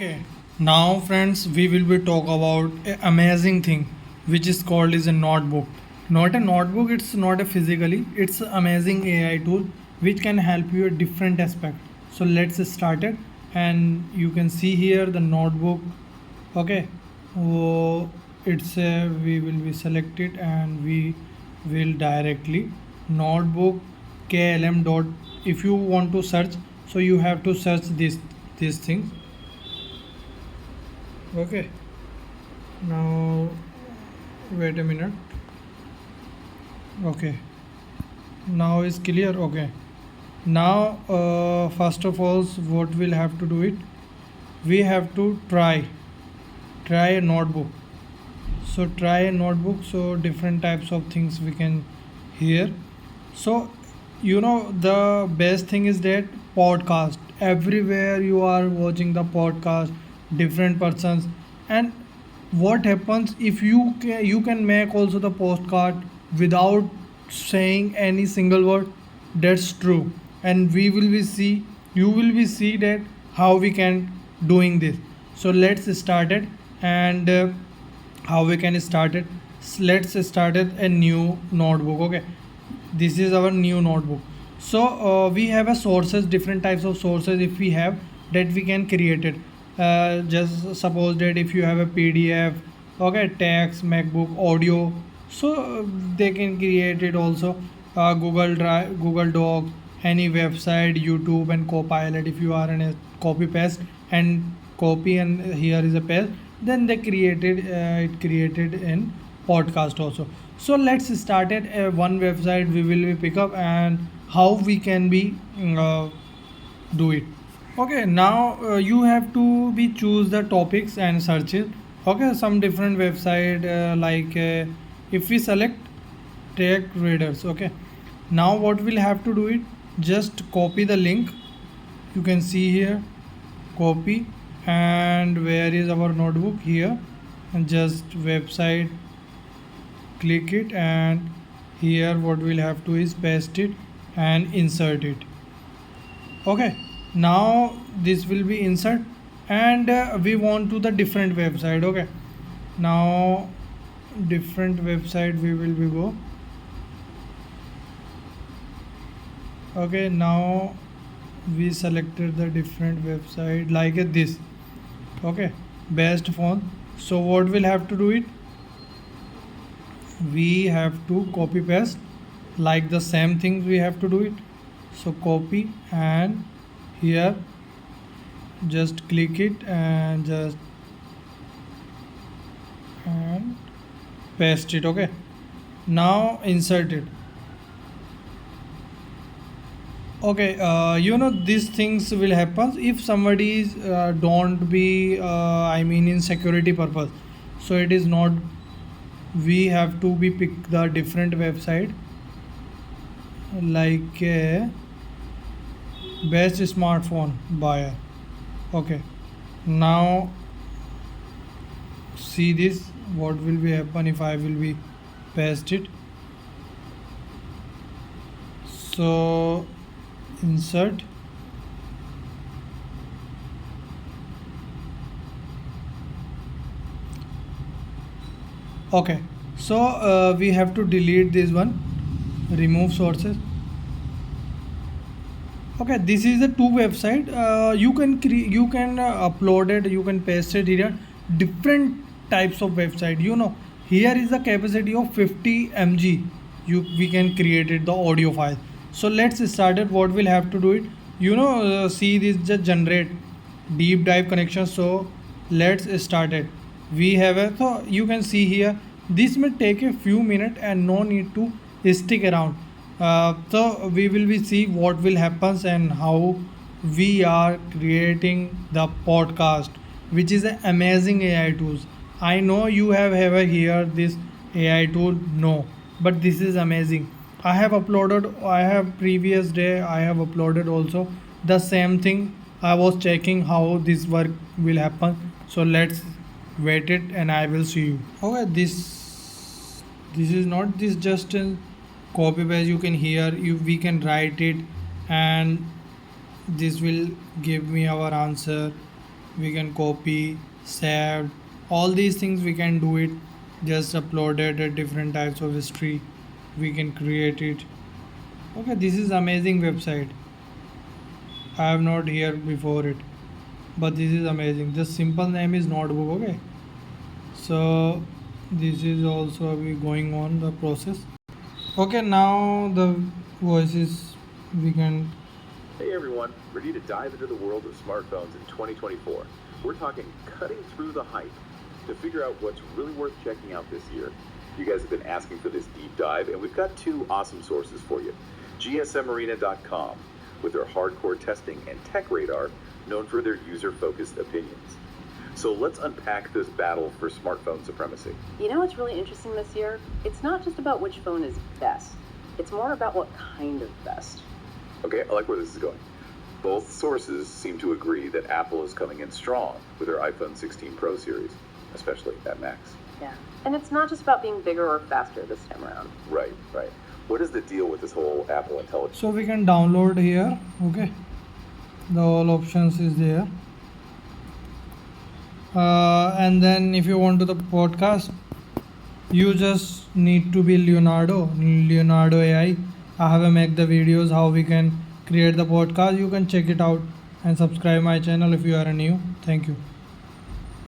Okay, now friends, we will be talk about an amazing thing which is called is a notebook. Not a notebook, it's not a physically, it's an amazing AI tool which can help you at different aspect. So let's start it, and you can see here the notebook. Okay, oh, it's a, we will be select it and we will directly notebook klm dot. If you want to search, so you have to search these things. Okay, now wait a minute. Okay, now is clear. Okay, now first of all, what we'll have to do it, we have to try a notebook. So try a notebook, so different types of things we can hear. So the best thing is that podcast, everywhere you are watching the podcast, different persons. And what happens if you can make also the postcard without saying any single word. That's true, and we will be see, you will be see that how we can doing this. So let's start it. And how we can start it, let's start it a new notebook. Okay, this is our new notebook. So we have a sources, different types of sources if we have, that we can create it. Just suppose that if you have a pdf, okay, text, macbook, audio, so they can create it also. Google drive, google docs, any website, youtube, and copilot. If you are in a copy paste and copy, and here is a paste, then they created it created in podcast also. So let's start it. One website we will be pick up, and how we can be do it. Okay, now you have to be choose the topics and search it. Okay, some different website, if we select tech readers. Okay, now what we'll have to do it, just copy the link. You can see here, copy, and where is our notebook here, and just website, click it, and here what we'll have to is paste it and insert it. Okay, now this will be insert, and we want to the different website. Okay, now different website we will be go. Okay, now we selected the different website like this. Okay, best phone. So what we'll have to do it, we have to copy paste like the same things we have to do it. So copy, and here just click it and just and paste it. Okay, now insert it. Okay, these things will happen if somebody is don't be I mean in security purpose. So it is not, we have to be pick the different website like best smartphone buyer. Okay, now see this, what will be happen if I will be paste it. So insert. Okay, so we have to delete this one, remove sources. Okay, this is the two website. You can upload it, you can paste it here, different types of website. Here is the capacity of 50 mg. We can create it the audio file. So let's start it. What we'll have to do it, see this, just generate deep dive connection. So let's start it. We have a, so you can see here, this may take a few minutes and no need to stick around. So we will be see what will happen and how we are creating the podcast, which is an amazing AI tools. I know you have ever heard this AI tool, no, but this is amazing. I have uploaded, I have previous day I have uploaded also the same thing. I was checking how this work will happen. So let's wait it, and I will see you. Okay, this is not this just a copy paste. You can hear, we can write it, and this will give me our answer. we can copy, save, all these things we can do it. Just upload it at different types of history, we can create it. Okay, this is amazing website. I have not here before it, but this is amazing. The simple name is Notebook. Okay, so this is also we going on the process. Okay, now the voices we can. Hey everyone, ready to dive into the world of smartphones in 2024. We're talking cutting through the hype to figure out what's really worth checking out this year. You guys have been asking for this deep dive, and we've got two awesome sources for you. GSMarena.com, with their hardcore testing, and Tech Radar, known for their user-focused opinions. So let's unpack this battle for smartphone supremacy. You know what's really interesting this year? It's not just about which phone is best. It's more about what kind of best. Okay, I like where this is going. Both sources seem to agree that Apple is coming in strong with their iPhone 16 Pro series, especially at Max. Yeah. And it's not just about being bigger or faster this time around. Right. What is the deal with this whole Apple Intelligence? So we can download here. Okay, the all options is there. And then if you want to the podcast, you just need to be Leonardo AI. I have make the videos how we can create the podcast. You can check it out and subscribe my channel if you are new. Thank you.